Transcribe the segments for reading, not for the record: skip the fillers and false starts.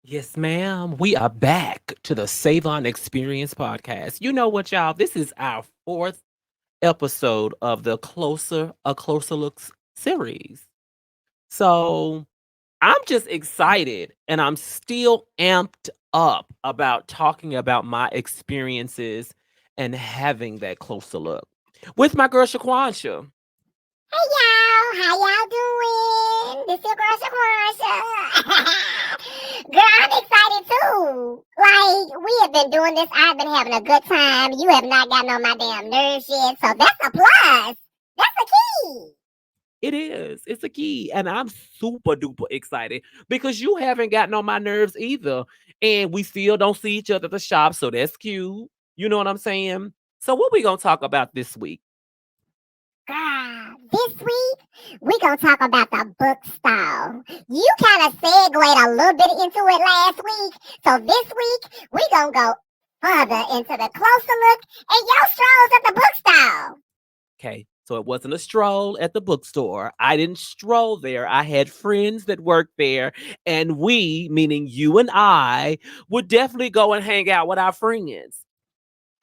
Yes, ma'am. We are back to the Savon Experience podcast. You know what, y'all? This is our fourth episode of the Closer Looks series. So I'm just excited and I'm still amped up about talking about my experiences and having that closer look with my girl Shaquansha. Hey y'all, how y'all doing? This your girl Shaquansha. Girl, I'm excited too. Like, we have been doing this. I've been having a good time. You have not gotten on my damn nerves yet, so that's a plus. That's a key. It is. It's a key. And I'm super duper excited because you haven't gotten on my nerves either. And we still don't see each other at the shop. So that's cute. You know what I'm saying? So what we gonna talk about this week? Girl, this week, we gonna talk about the bookstore. You kind of segued a little bit into it last week, so this week, we gonna go further into the closer look and your strolls at the bookstore. Okay. So it wasn't a stroll at the bookstore. I didn't stroll there. I had friends that worked there. And we, meaning you and I, would definitely go and hang out with our friends.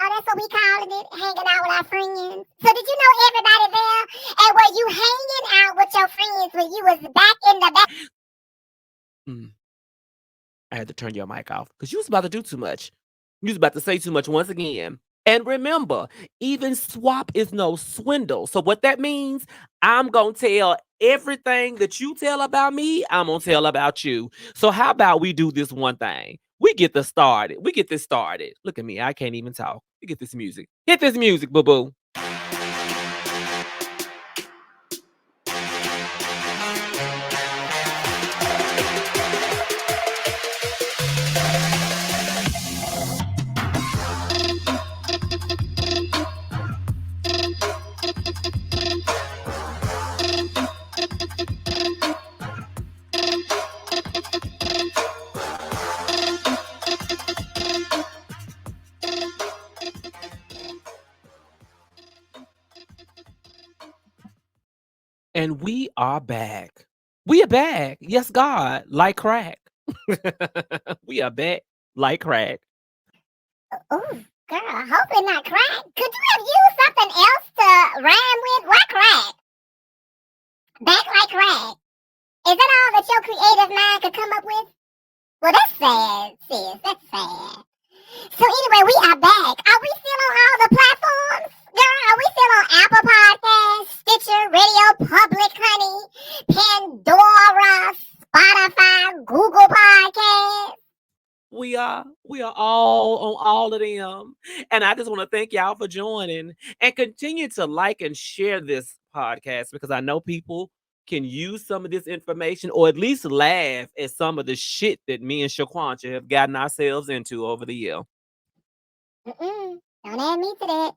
Oh, that's what we calling it, hanging out with our friends. So did you know everybody there? And were you hanging out with your friends when you was back in the back? Mm, I had to turn your mic off because you was about to do too much. You was about to say too much once again. And remember, even swap is no swindle. So what that means, I'm going to tell everything that you tell about me, I'm going to tell about you. So how about we do this one thing? We get this started. We get this started. Look at me. I can't even talk. We get this music. Hit this music, boo-boo. And we are back. We are back. Yes, God, like crack. We are back like crack. Ooh, girl, hopefully not crack. Could you have used something else to rhyme with? Why crack? Back like crack. Is that all that your creative mind could come up with? Well, that's sad, sis. That's sad. So anyway, we are back. Are we still on all the platforms? Girl, are we still on Apple Podcasts, Stitcher, Radio Public, honey, Pandora, Spotify, Google Podcasts? We are all on all of them. And I just want to thank y'all for joining and continue to like and share this podcast because I know people can use some of this information or at least laugh at some of the shit that me and Shaquancha have gotten ourselves into over the year. Don't add me to that.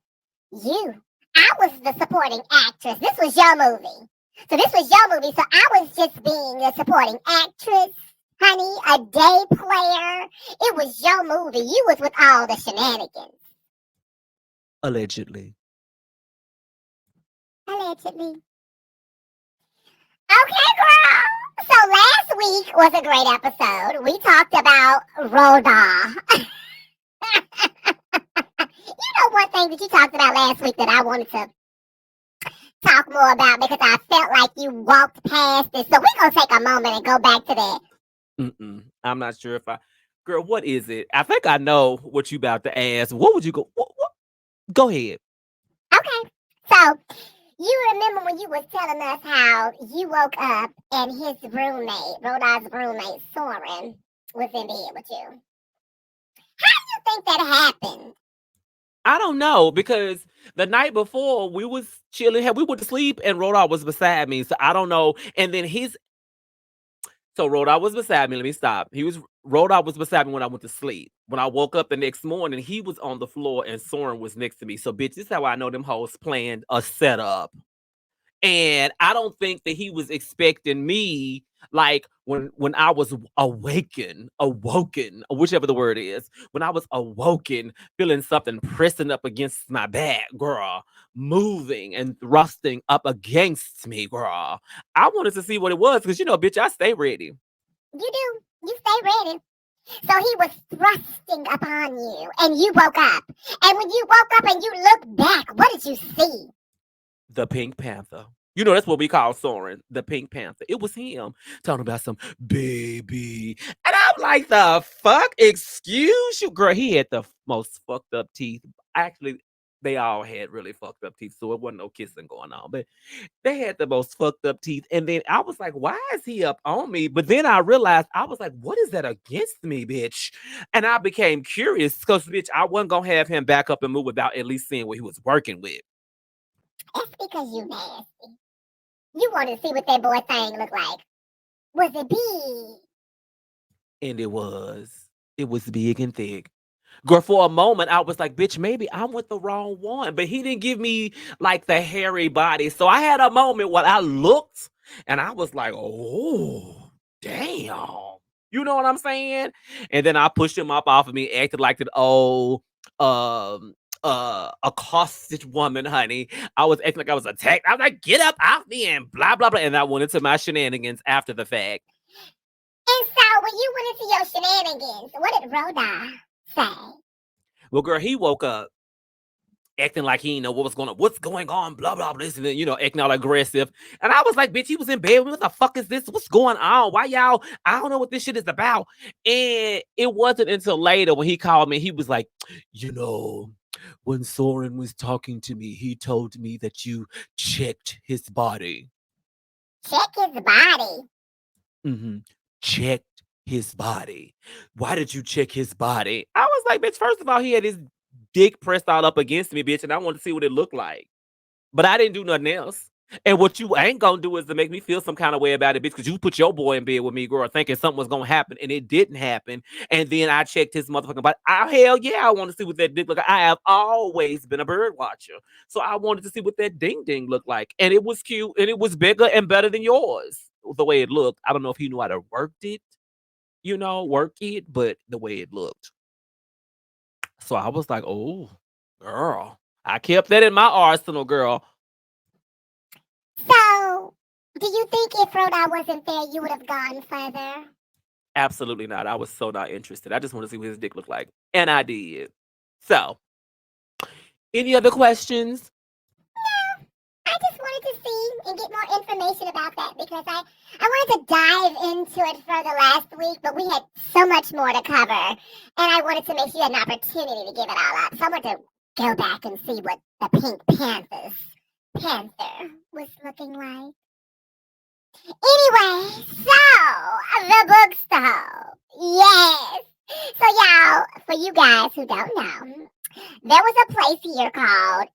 You. I was the supporting actress. This was your movie. So this was your movie. So I was just being the supporting actress, honey, a day player. It was your movie. You was with all the shenanigans. Allegedly. Allegedly. Okay, girl. So last week was a great episode. We talked about Rhoda. One thing that you talked about last week that I wanted to talk more about because I felt like you walked past it. So we're going to take a moment and go back to that. I'm not sure if I. Girl, what is it? I think I know what you about to ask. What would you go? What? Go ahead. Okay. So you remember when you was telling us how you woke up and his roommate, Rhoda's roommate, Soren, was in bed with you. How do you think that happened? I don't know because the night before we was chilling, we went to sleep and Rhoda was beside me. So I don't know. And then Rhoda was beside me. Let me stop. Rhoda was beside me when I went to sleep. When I woke up the next morning, he was on the floor and Soren was next to me. So bitch, this is how I know them hoes planned a setup. And I don't think that he was expecting me like when I was awoken, or whichever the word is, when I was awoken, feeling something pressing up against my back, girl, moving and thrusting up against me, girl. I wanted to see what it was because bitch, I stay ready. You do. You stay ready. So he was thrusting upon you, and you woke up. And when you woke up and you looked back, what did you see? The Pink Panther. You know, that's what we call Soren, the Pink Panther. It was him talking about some baby. And I'm like, the fuck? Excuse you, girl. He had the most fucked up teeth. Actually, they all had really fucked up teeth, so it wasn't no kissing going on. But they had the most fucked up teeth. And then I was like, why is he up on me? But then I realized, I was like, what is that against me, bitch? And I became curious because, bitch, I wasn't going to have him back up and move without at least seeing what he was working with. That's because you nasty. You wanted to see what that boy thing looked like. Was it big? And it was. It was big and thick. Girl, for a moment, I was like, bitch, maybe I'm with the wrong one. But he didn't give me like the hairy body. So I had a moment where I looked and I was like, oh, damn. You know what I'm saying? And then I pushed him up off of me, acted like an old accosted woman, honey. I was acting like I was attacked. I was like, get up off me and blah blah blah. And I went into my shenanigans after the fact. And so when you went into your shenanigans, what did Rhoda say? Well, girl, he woke up acting like he didn't know what's going on, blah, blah, blah, this, and then, you know, acting all aggressive. And I was like, bitch, he was in bed with me. What the fuck is this? What's going on? Why y'all? I don't know what this shit is about. And it wasn't until later when he called me, he was like, you know, when Soren was talking to me, he told me that you checked his body. Check his body. Mm-hmm. Checked his body. Why did you check his body? I was like, bitch, first of all, he had his dick pressed all up against me, bitch, and I wanted to see what it looked like. But I didn't do nothing else. And what you ain't gonna do is to make me feel some kind of way about it, bitch, because you put your boy in bed with me, girl, thinking something was gonna happen, and it didn't happen. And then I checked his motherfucking body. Hell yeah, I want to see what that dick look like. I have always been a bird watcher, so I wanted to see what that ding ding looked like, and it was cute, and it was bigger and better than yours. The way it looked, I don't know if he knew how to work it, but the way it looked. So I was like, oh, girl. I kept that in my arsenal, girl. So, do you think if Rhoda wasn't there, you would have gone further? Absolutely not. I was so not interested. I just want to see what his dick looked like. And I did. So, any other questions? I just wanted to see and get more information about that because I wanted to dive into it further last week, but we had so much more to cover, and I wanted to make sure you had an opportunity to give it all up. So I wanted to go back and see what the Pink Panther was looking like. Anyway, so the bookstore, yes. So y'all, for you guys who don't know, there was a place here called.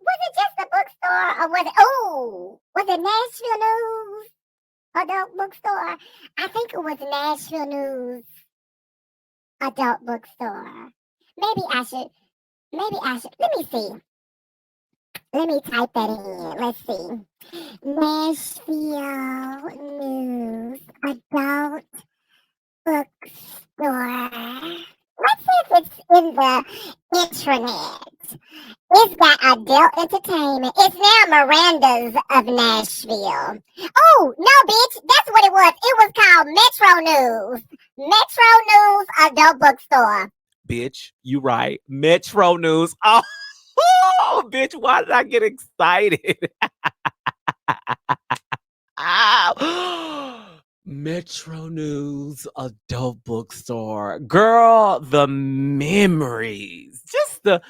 Was it just a bookstore or was it Nashville News? Adult bookstore? I think it was Nashville News Adult Bookstore. Maybe I should, let me see. Let me type that in. Let's see. Nashville News Adult Bookstore. Let's see if it's in the intranet. It's got adult entertainment. It's now Miranda's of Nashville. Oh, no, bitch. That's what it was. It was called Metro News. Metro News Adult Bookstore. Bitch, you right. Metro News. Oh, bitch, why did I get excited? Metro News Adult Bookstore. Girl, the memories. Just the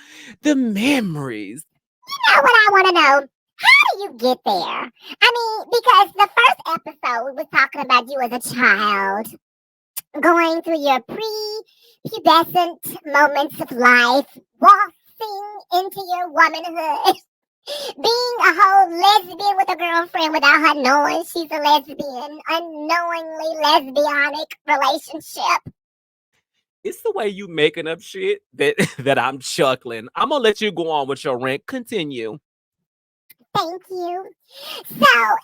memories. You know what I want to know? How do you get there? I mean, because the first episode was talking about you as a child, going through your pre-pubescent moments of life, waltzing into your womanhood, being a whole lesbian with a girlfriend without her knowing she's a lesbian, unknowingly lesbianic relationship. It's the way you making up shit that that I'm chuckling. I'm gonna let you go on with your rant. Continue. Thank you. So,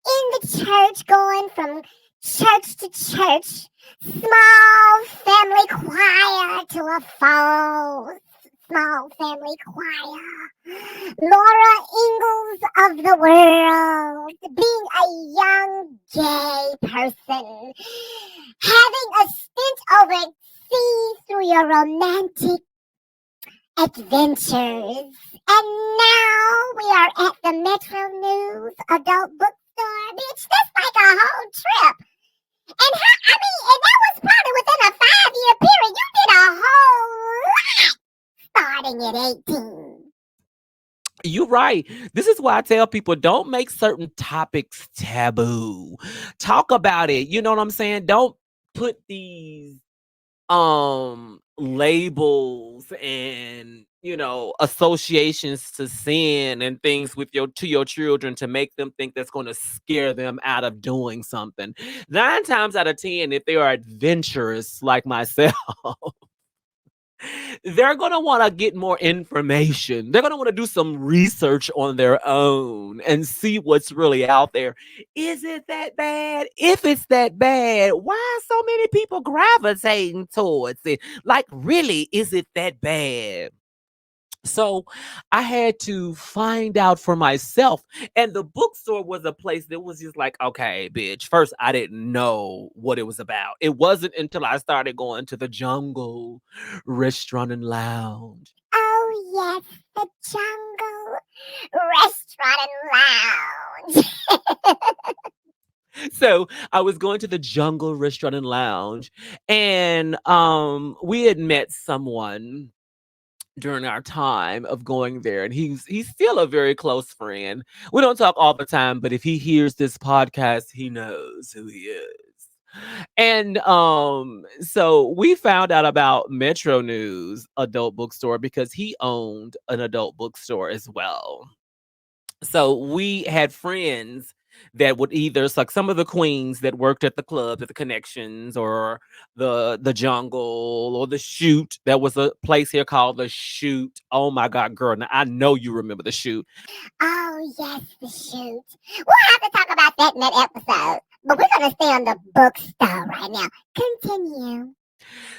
in the church, going from church to church, small family choir to a full small family choir. Laura Ingalls of the world, being a young gay person, having a overseas through your romantic adventures. And now we are at the Metro News Adult Bookstore. Bitch, that's like a whole trip. And that was probably within a 5-year period. You did a whole lot starting at 18. You're right. This is why I tell people don't make certain topics taboo. Talk about it. You know what I'm saying? Don't put these labels and associations to sin and things with your children to make them think that's going to scare them out of doing something. 9 times out of 10, if they are adventurous like myself, they're going to want to get more information. They're going to want to do some research on their own and see what's really out there. Is it that bad? If it's that bad, why are so many people gravitating towards it? Like, really, is it that bad? So I had to find out for myself. And the bookstore was a place that was just like, okay, bitch. First, I didn't know what it was about. It wasn't until I started going to the Jungle Restaurant and Lounge. Oh, yes, the Jungle Restaurant and Lounge. So I was going to the Jungle Restaurant and Lounge, and we had met someone during our time of going there, and he's still a very close friend. We don't talk all the time, but if he hears this podcast, he knows who he is. And so we found out about Metro News Adult Bookstore because he owned an adult bookstore as well. So we had friends that would either, it's like some of the queens that worked at the clubs, at the Connections, or the Jungle, or the Shoot. There was a place here called the Shoot. Oh my God, girl! Now I know you remember the Shoot. Oh, yes, the Shoot. We'll have to talk about that in that episode. But we're going to stay on the bookstore right now. Continue.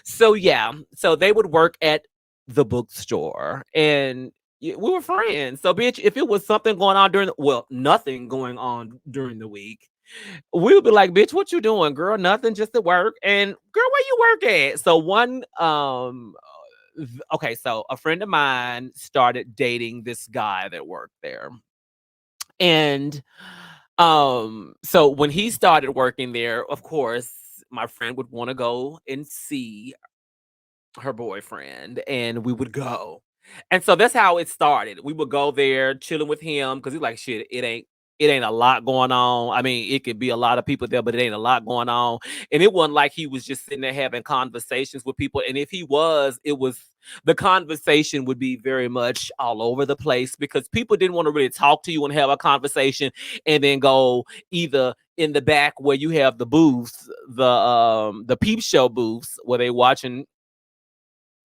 So yeah, so they would work at the bookstore, and we were friends. So bitch, if it was something going on nothing going on during the week, we would be like, bitch, what you doing, girl? Nothing, just at work. And girl, where you work at? So okay, so a friend of mine started dating this guy that worked there. And so when he started working there, of course, my friend would want to go and see her boyfriend, and we would go. And so that's how it started. We would go there chilling with him because he's like, shit, it ain't a lot going on. I mean, it could be a lot of people there, but it ain't a lot going on. And it wasn't like he was just sitting there having conversations with people. And if he was, the conversation would be very much all over the place because people didn't want to really talk to you and have a conversation and then go either in the back where you have the booths, the peep show booths where they watching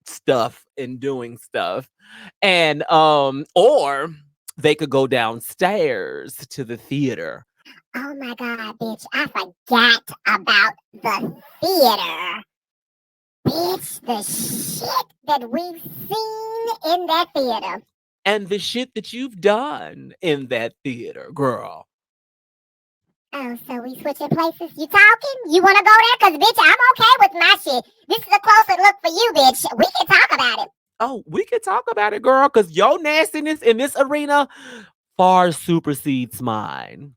stuff and doing stuff, and or they could go downstairs to the theater. Oh my God, bitch. I forgot about the theater. Bitch, the shit that we've seen in that theater. And the shit that you've done in that theater, girl. Oh, so we switching places? You talking? You want to go there? Because, bitch, I'm okay with my shit. This is a closer look for you, bitch. We can talk about it. Oh, we can talk about it, girl, because your nastiness in this arena far supersedes mine.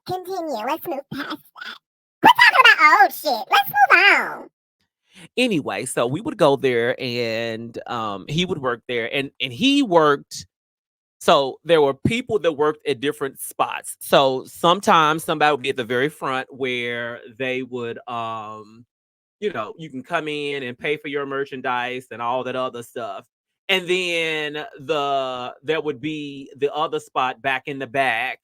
Continue. Let's move past that. We're talking about old shit. Let's move on. Anyway, so we would go there, and he would work there, and he worked. So there were people that worked at different spots. So sometimes somebody would be at the very front where they would you can come in and pay for your merchandise and all that other stuff. And then there would be the other spot back in the back,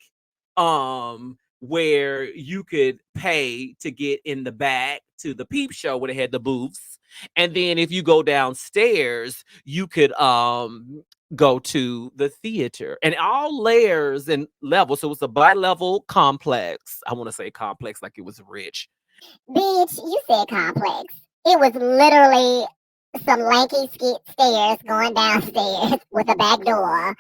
where you could pay to get in the back to the peep show where they had the booths. And then if you go downstairs, you could go to the theater, and all layers and levels. So it's a bi-level complex. I want to say complex like it was rich. Bitch, you said complex. It was literally some lanky stairs going downstairs with a back door.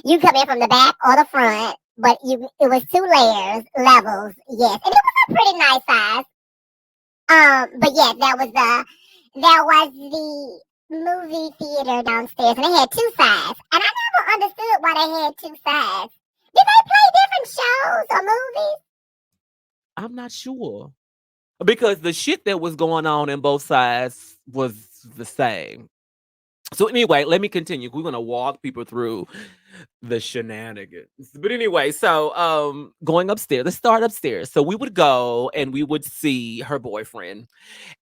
You come in from the back or the front, but it was 2 levels, yes. And it was a pretty nice size But yeah, that was the movie theater downstairs, and they had two sides. And I never understood why they had two sides. Did they play different shows or movies? I'm not sure because the shit that was going on in both sides was the same. So anyway, let me continue. We're gonna walk people through the shenanigans. But anyway, so going upstairs, let's start upstairs. So we would go and we would see her boyfriend.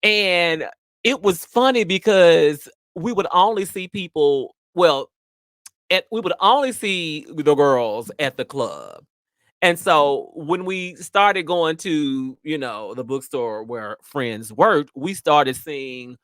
And it was funny because we would only see people, well, we would only see the girls at the club. And so when we started going to, the bookstore where friends worked, we started seeing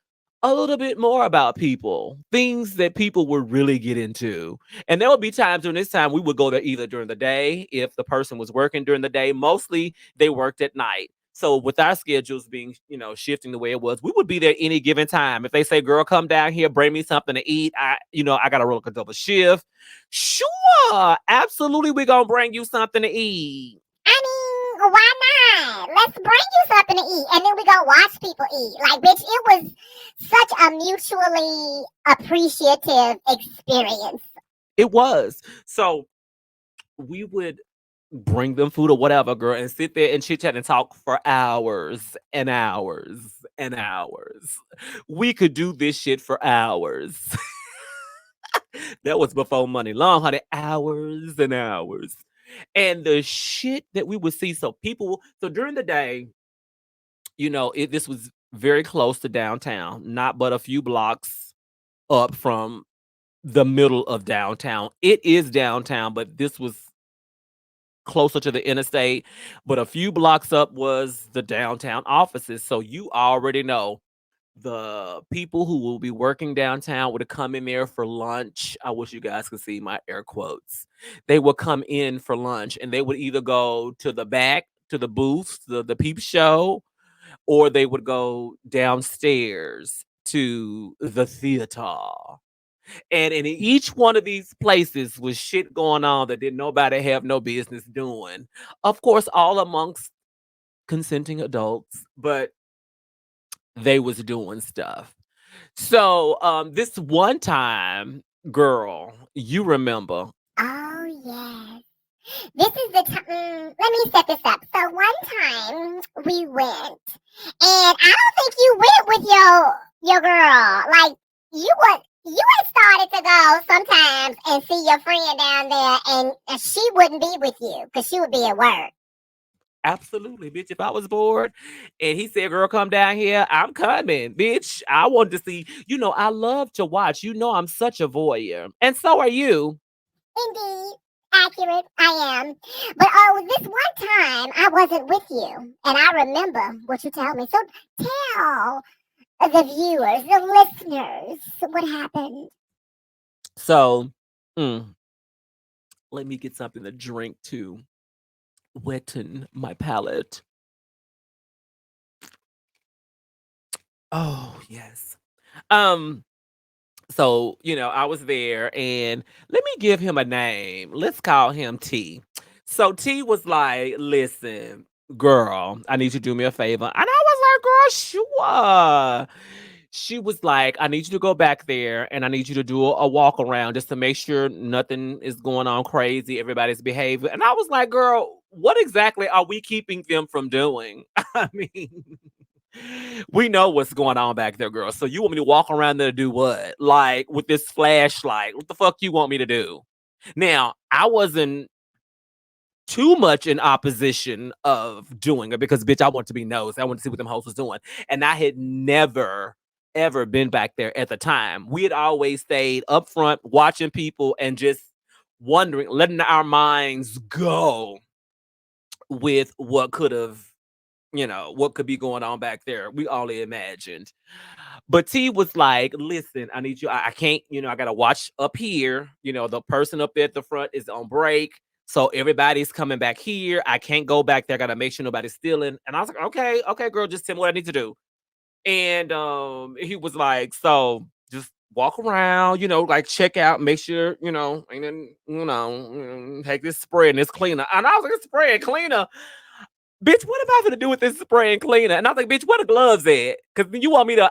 a little bit more about people, things that people would really get into. And there would be times during this time we would go there either during the day if the person was working during the day. Mostly they worked at night. So with our schedules being, shifting the way it was, we would be there any given time. If they say, "Girl, come down here, bring me something to eat," I got to roll a double shift. Sure, absolutely, we're gonna bring you something to eat. I mean, why not? Let's bring you something to eat, and then we go watch people eat. Like, bitch, it was such a mutually appreciative experience. It was. So we would bring them food or whatever, girl, and sit there and chit chat and talk for hours and hours and hours. We could do this shit for hours. That was before money long, honey. Hours and hours. And the shit that we would see. So during the day, this was very close to downtown, not but a few blocks up from the middle of downtown. It is downtown, but this was closer to the interstate. But a few blocks up was the downtown offices. So you already know the people who will be working downtown would come in there for lunch. I wish you guys could see my air quotes. They would come in for lunch and they would either go to the back, to the booths, the peep show, or they would go downstairs to the theater. And in each one of these places was shit going on that didn't nobody have no business doing. Of course, all amongst consenting adults, but they was doing stuff. So this one time, girl, you remember. Oh, yes. This is the time. Let me set this up. So one time we went, and I don't think you went with your girl. Like you had started to go sometimes and see your friend down there, and she wouldn't be with you because she would be at work. Absolutely, bitch. If I was bored and he said, "Girl, come down here," I'm coming, bitch. I wanted to see, I love to watch. I'm such a voyeur. And so are you. Indeed, accurate. I am. But oh, this one time I wasn't with you, and I remember what you told me. So tell the viewers, the listeners, what happened. So let me get something to drink to wetten my palate. Oh, yes. Um, so, I was there and let me give him a name. Let's call him T. So T was like, "Listen, girl, I need you to do me a favor." And I was like, "Girl, sure." She was like, "I need you to go back there and I need you to do a walk around just to make sure nothing is going on crazy, everybody's behaving." And I was like, "Girl, what exactly are we keeping them from doing?" I mean, we know what's going on back there, girl. So you want me to walk around there to do what? Like with this flashlight? What the fuck you want me to do? Now, I wasn't too much in opposition of doing it because bitch, I want to be nosy. I want to see what them hoes was doing. And I had never ever been back there at the time. We had always stayed up front watching people and just wondering, letting our minds go with what could have, what could be going on back there. We only imagined. But T was like, "Listen, I need you. I can't, I gotta watch up here. The person up there at the front is on break. So everybody's coming back here. I can't go back there. I gotta make sure nobody's stealing." And I was like, "Okay, okay, girl, just tell me what I need to do." And he was like, "So just walk around, like check out, make sure, and then, take this spray and this cleaner." And I was like, "Spray and cleaner." bitch, what am I gonna do with this spray and cleaner? And I was like, bitch, where the gloves at? Because you want me to,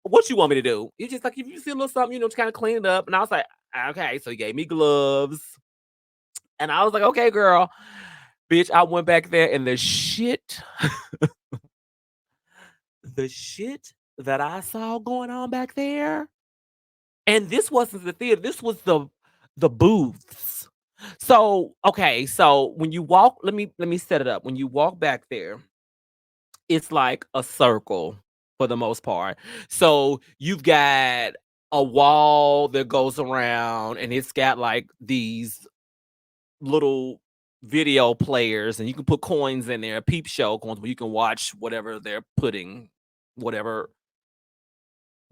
what you want me to do? You just like, if you see a little something, just kind of clean it up. And I was like, okay. So he gave me gloves. And I was like, okay, girl. Bitch, I went back there and the shit that I saw going on back there. And this wasn't the theater. This was the booths. So, okay, so when you walk, let me set it up. When you walk back there, it's like a circle for the most part. So you've got a wall that goes around and it's got like these little video players and you can put coins in there, peep show coins where you can watch whatever they're putting, whatever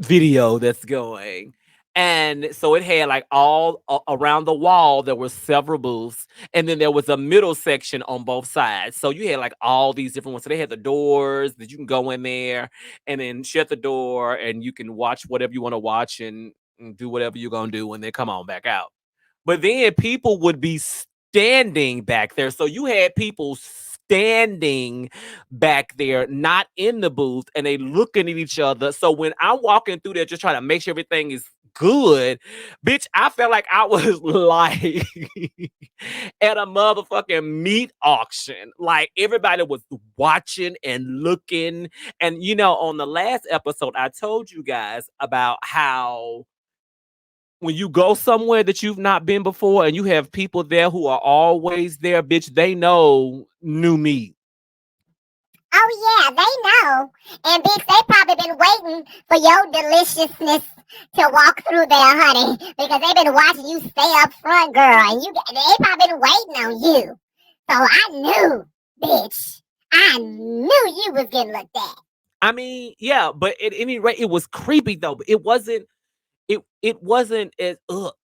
video that's going. And so it had like all around the wall, there were several booths, and then there was a middle section on both sides. So you had like all these different ones. So they had the doors that you can go in there and then shut the door, and you can watch whatever you want to watch and do whatever you're gonna do, and then come on back out. But then people would be standing back there. So you had people standing back there, not in the booth, and they looking at each other. So when I'm walking through there just trying to make sure everything is good, bitch, I felt like I was like at a motherfucking meat auction. Like everybody was watching and looking. And on the last episode, I told you guys about how when you go somewhere that you've not been before and you have people there who are always there, bitch, they know new meat. Oh yeah, they know. And bitch, they probably been waiting for your deliciousness to walk through there, honey, because they've been watching you stay up front, girl, and they probably been waiting on you. So I knew, bitch, I knew you was getting looked at. I mean, yeah, but at any rate, it was creepy though. But it wasn't as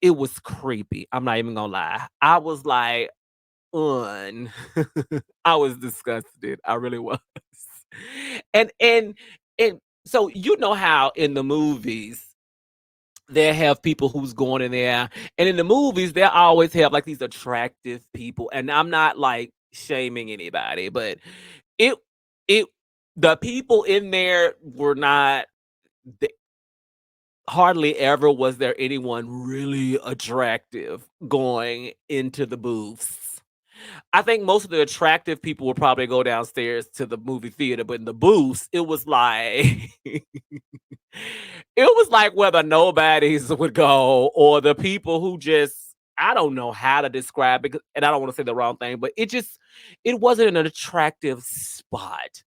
it was creepy. I'm not even gonna lie. I was like, I was disgusted. I really was. And so how in the movies they have people who's going in there, and in the movies they always have like these attractive people. And I'm not like shaming anybody, but it it the people in there were not. Hardly ever was there anyone really attractive going into the booths. I think most of the attractive people would probably go downstairs to the movie theater, but in the booths, it was like it was like whether nobodies would go or the people who just I don't know how to describe it, and I don't want to say the wrong thing, but it wasn't an attractive spot.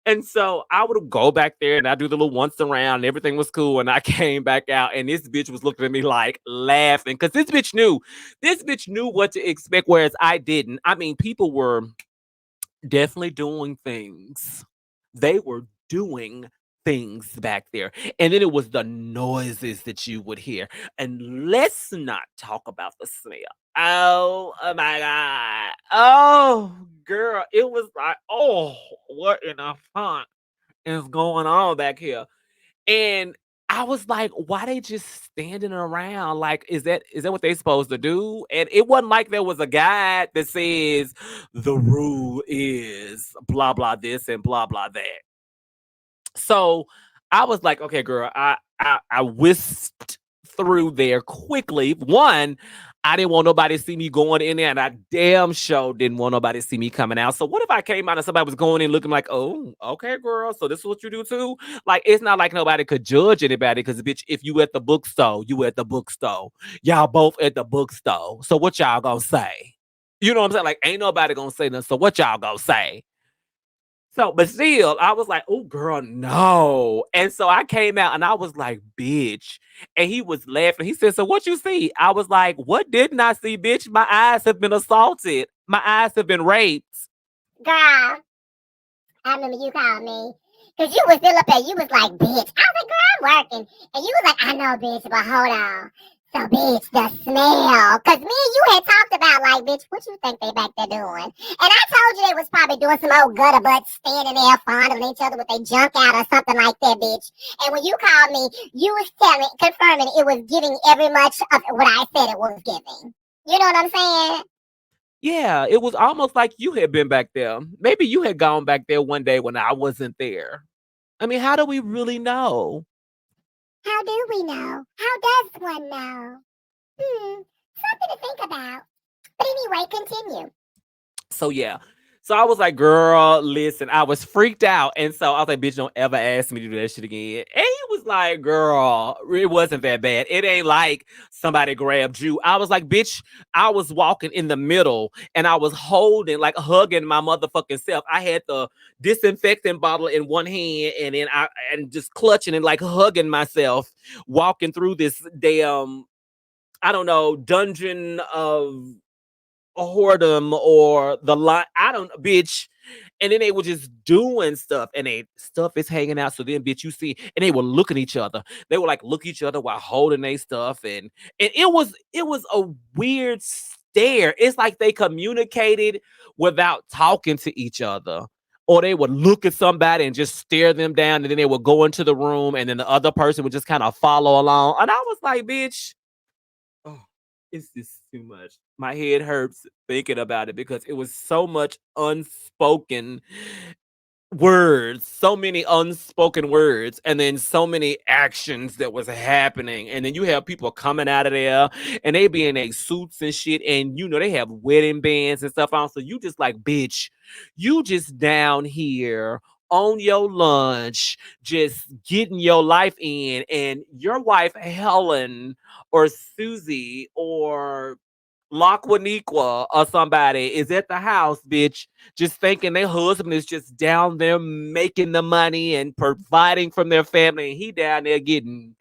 And so I would go back there and I do the little once around and everything was cool. And I came back out and this bitch was looking at me like laughing because this bitch knew what to expect, whereas I didn't. I mean, people were definitely doing things. They were doing things back there. And then it was the noises that you would hear. And let's not talk about the smell. Oh my God. Oh, girl. It was like, oh, what in the fuck is going on back here? And I was like, why they just standing around? Like, is that what they supposed to do? And it wasn't like there was a guide that says the rule is blah blah this and blah blah that. So I was like, okay, girl, I whisked through there quickly. One, I didn't want nobody to see me going in there, and I damn sure didn't want nobody to see me coming out. So what if I came out and somebody was going in looking like, oh, okay, girl, so this is what you do too? Like, it's not like nobody could judge anybody because, bitch, if you at the bookstore, you at the bookstore. Y'all both at the bookstore. So what y'all gonna say? You know what I'm saying? Like, ain't nobody gonna say nothing. So what y'all gonna say? So, but still, I was like, "Oh, girl, no." And so I came out and I was like, "Bitch." And he was laughing. He said, "So what you see?" I was like, "What didn't I see, bitch? My eyes have been assaulted. My eyes have been raped." Girl, I remember you called me. Because you was still up there. You was like, bitch. I was like, girl, I'm working. And you was like, I know, bitch, but hold on. So, bitch, the smell. Because me and you had talked about, like, bitch, what you think they back there doing? And I told you they was probably doing some old gutter butts standing there fondling each other with their junk out or something like that, bitch. And when you called me, you was confirming it was giving every much of what I said it was giving. You know what I'm saying? Yeah, it was almost like you had been back there. Maybe you had gone back there one day when I wasn't there. I mean, how do we really know? How do we know? How does one know? Something to think about. But anyway, continue. So yeah. So I was like, girl, listen, I was freaked out. And so I was like, bitch, don't ever ask me to do that shit again. And he was like, girl, it wasn't that bad. It ain't like somebody grabbed you. I was like, bitch, I was walking in the middle and I was holding, like hugging my motherfucking self. I had the disinfectant bottle in one hand and then and just clutching and like hugging myself, walking through this damn, I don't know, dungeon of whoredom or the line. I don't, bitch. And then they were just doing stuff, and they stuff is hanging out. So then, bitch, you see, and they were looking at each other. They were like look at each other while holding their stuff, and it was a weird stare. It's like they communicated without talking to each other. Or they would look at somebody and just stare them down, and then they would go into the room, and then the other person would just kind of follow along. And I was like, bitch, oh, it's just too much. My head hurts thinking about it because it was so much unspoken words, so many unspoken words, and then so many actions that was happening. And then you have people coming out of there and they be in their suits and shit, and they have wedding bands and stuff on. So you just like, bitch, you just down here on your lunch, just getting your life in, and your wife Helen or Susie or Laquaniqua or somebody is at the house, bitch, just thinking their husband is just down there making the money and providing from their family, and he down there getting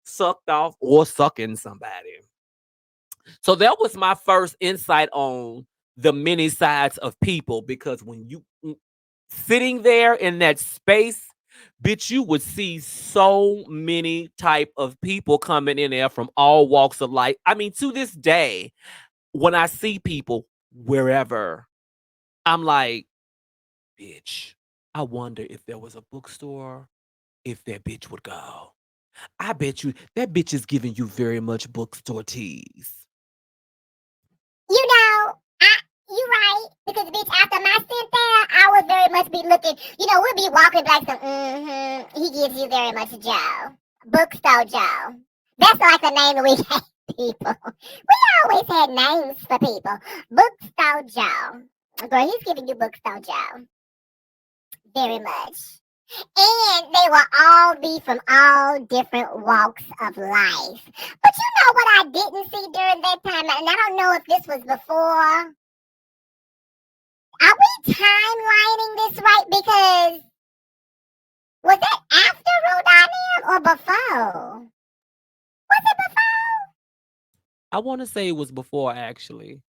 sucked off or sucking somebody. So that was my first insight on the many sides of people, because when you sitting there in that space, bitch, you would see so many type of people coming in there from all walks of life. I mean, to this day, when I see people wherever, I'm like, bitch, I wonder if there was a bookstore, if that bitch would go. I bet you that bitch is giving you very much bookstore tease. You know, you right. Because bitch, after my stint there, I would very much be looking. We'd be walking like some. He gives you very much Joe, Bookstore Joe. That's like the name that we gave people. We always had names for people. Bookstore Joe. Girl, he's giving you Bookstore Joe. Very much. And they will all be from all different walks of life. But you know what I didn't see during that time? And I don't know if this was before. Are we timelining this right? Because was that after Rhode or before? Was it before? I want to say it was before, actually.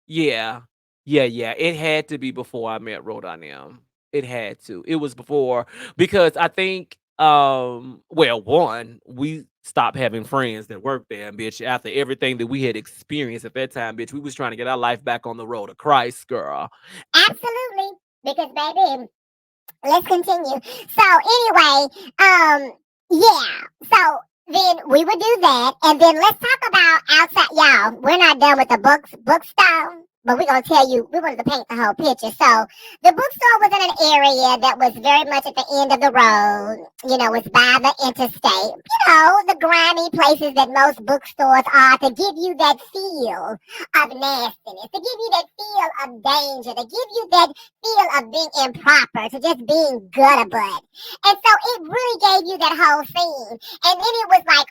Yeah. Yeah, yeah. It had to be before I met Rodon. It had to. It was before, because I think well, one, we stopped having friends that worked there, bitch, after everything that we had experienced at that time, bitch. We was trying to get our life back on the road to Christ, girl. Absolutely. Because baby, let's continue. So anyway, yeah. So then we would do that, and then let's talk about outside. Y'all, we're not done with the bookstore, but we're gonna tell you. We wanted to paint the whole picture. So the bookstore was in an area that was very much at the end of the road. It's by the interstate. The grimy places that most bookstores are, to give you that feel of nastiness, to give you that feel of danger, to give you that feel of being improper, to just being gutter butt. And so it really gave you that whole scene. And then it was like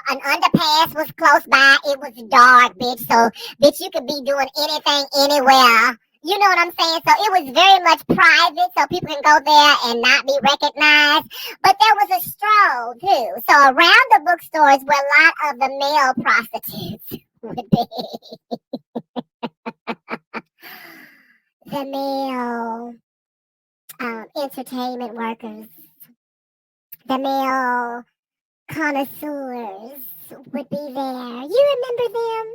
an underpass was close by. It was dark, bitch. So, bitch, you could be doing anything, anywhere. You know what I'm saying? So it was very much private, so people can go there and not be recognized. But there was a stroll too. So around the bookstores where a lot of the male prostitutes would be. The male entertainment workers, the male connoisseurs would be there. You remember them?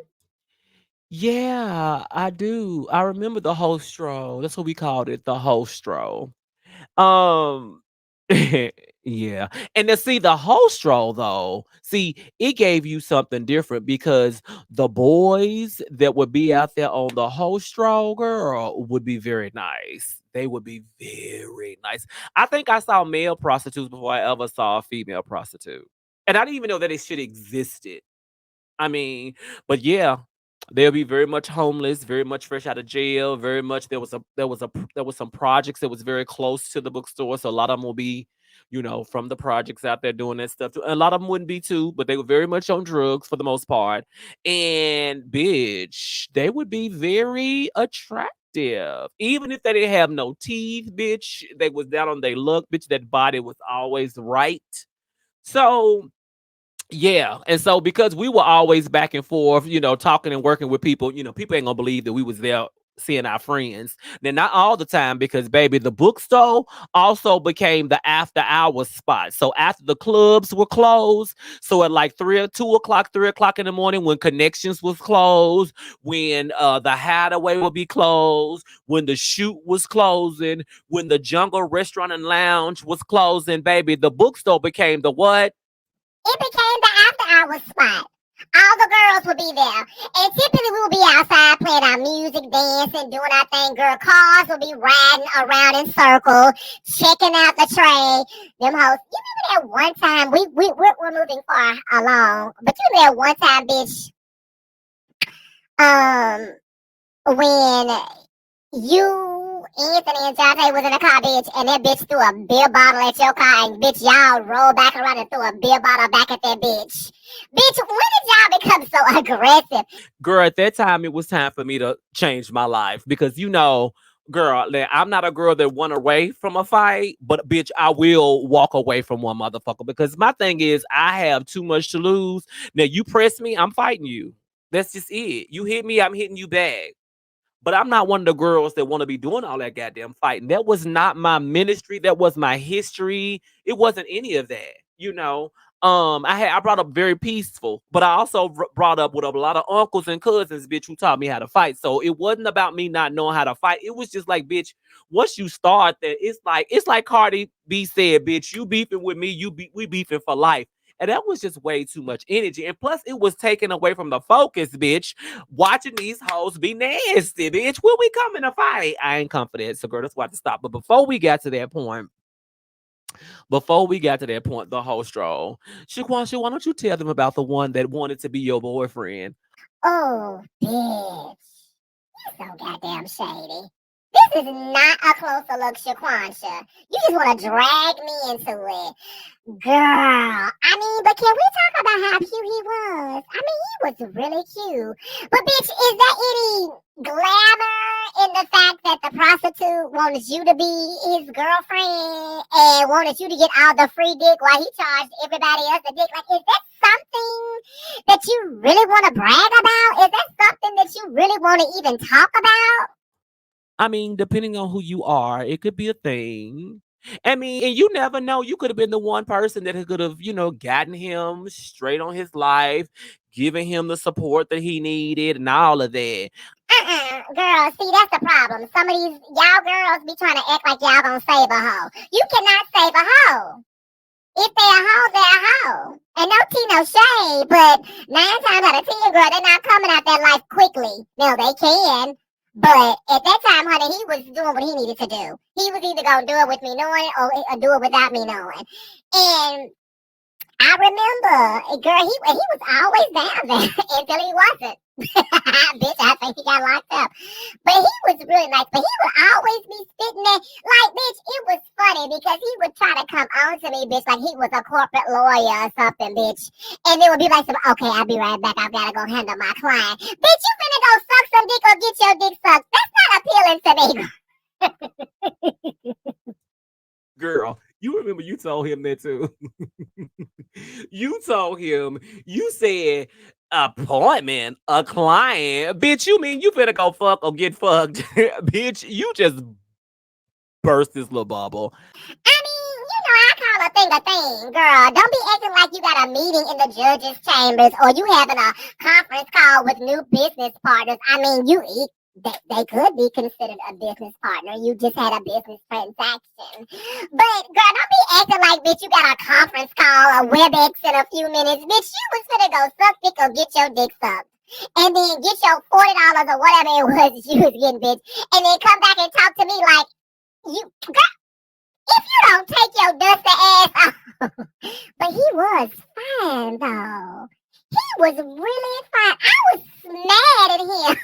Yeah, I do. I remember the host stroll. That's what we called it, the host stroll. Um Yeah. And to see the host role though, see, it gave you something different because the boys that would be out there on the host role, girl, would be very nice. They would be very nice. I think I saw male prostitutes before I ever saw a female prostitute. And I didn't even know that it shit existed. I mean, but yeah, they'll be very much homeless, very much fresh out of jail, very much there was some projects that was very close to the bookstore, so a lot of them will be, from the projects out there doing that stuff too. A lot of them wouldn't be too, but they were very much on drugs for the most part. And bitch, they would be very attractive. Even if they didn't have no teeth, bitch, they was down on their luck, bitch, that body was always right. So yeah, and so because we were always back and forth, talking and working with people, people ain't gonna believe that we was there seeing our friends. Then not all the time because baby, the bookstore also became the after hours spot. So after the clubs were closed, so at like 2 o'clock, 3 o'clock in the morning, when Connections was closed, when the Hideaway would be closed, when the Shoot was closing, when the Jungle Restaurant and Lounge was closing, baby, the bookstore became the what? It became the after hours spot. All the girls would be there. And typically we would be outside playing our music, dancing, doing our thing. Girl, cars would be riding around in circles, checking out the tray. Them hoes. You remember that one time, we're moving far along, but you remember that one time, bitch, when you, Anthony, and Jonte was in a car, bitch, and that bitch threw a beer bottle at your car, and bitch, y'all rolled back around and threw a beer bottle back at that bitch. Bitch, when did y'all become so aggressive? Girl, at that time it was time for me to change my life because girl, that I'm not a girl that run away from a fight, but bitch, I will walk away from one motherfucker because my thing is I have too much to lose. Now you press me, I'm fighting you. That's just it. You hit me, I'm hitting you back. But I'm not one of the girls that want to be doing all that goddamn fighting. That was not my ministry. That was my history. It wasn't any of that. I brought up very peaceful, but I also brought up with a lot of uncles and cousins, bitch, who taught me how to fight. So it wasn't about me not knowing how to fight. It was just like, bitch, once you start that, it's like Cardi B said, bitch, you beefing with me, we beefing for life. And that was just way too much energy. And plus, it was taken away from the focus, bitch. Watching these hoes be nasty, bitch. When we come in a fight, I ain't confident. So, girl, that's why I had to stop. But before we got to that point, the whole stroll. Shaquan, why don't you tell them about the one that wanted to be your boyfriend? Oh, bitch. So goddamn shady. This is not a closer look, Shaquansha. You just want to drag me into it. Girl, but can we talk about how cute he was? He was really cute. But bitch, is there any glamour in the fact that the prostitute wanted you to be his girlfriend and wanted you to get all the free dick while he charged everybody else the dick? Like, is that something that you really want to brag about? Is that something that you really want to even talk about? Depending on who you are, it could be a thing. And you never know. You could have been the one person that could have, gotten him straight on his life, giving him the support that he needed, and all of that. Girl, see, that's the problem. Some of these y'all girls be trying to act like y'all gonna save a hoe. You cannot save a hoe. If they're a hoe, they're a hoe. And no tea, no shade, but 9 times out of 10, girl, they're not coming out that life quickly. No, they can. But at that time, honey, he was doing what he needed to do. He was either gonna do it with me knowing or do it without me knowing. And I remember, girl, he was always down there until he wasn't. Bitch, I think he got locked up. But he was really nice. But he would always be sitting there. Like, bitch, it was funny because he would try to come on to me, bitch, like he was a corporate lawyer or something, bitch. And then would be like, okay, I'll be right back. I've got to go handle my client. Bitch, you finna go suck some dick or get your dick sucked. That's not appealing to me. Girl, you remember you told him that too. You told him, you said, appointment, a client. Bitch, you mean you finna go fuck or get fucked? Bitch, you just burst this little bubble. I call a thing a thing, girl. Don't be acting like you got a meeting in the judge's chambers or you having a conference call with new business partners. they could be considered a business partner. You just had a business transaction. But girl, don't be acting like bitch you got a conference call or WebEx in a few minutes. Bitch, you was gonna go suck dick or get your dick sucked. And then get your $40 or whatever it was you was getting, bitch. And then come back and talk to me like you girl, if you don't take your dusty ass off. But he was fine though. He was really fine. I was mad at him.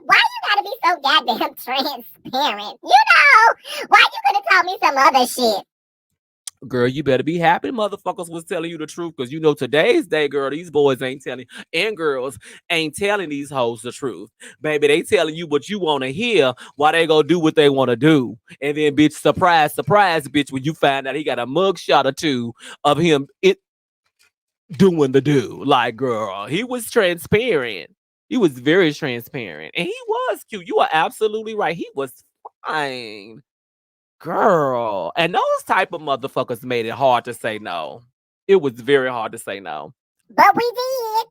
Why you gotta be so goddamn transparent? Why you gonna tell me some other shit? Girl, you better be happy motherfuckers was telling you the truth, because you know today's day, girl, these boys ain't telling, and girls ain't telling these hoes the truth. Baby, they telling you what you want to hear while they go do what they want to do. And then, bitch, surprise, surprise, bitch, when you find out he got a mugshot or two of him doing the do. Like, girl, he was transparent. He was very transparent. And he was cute. You are absolutely right. He was fine. Girl. And those type of motherfuckers made it hard to say no. It was very hard to say no. But we did.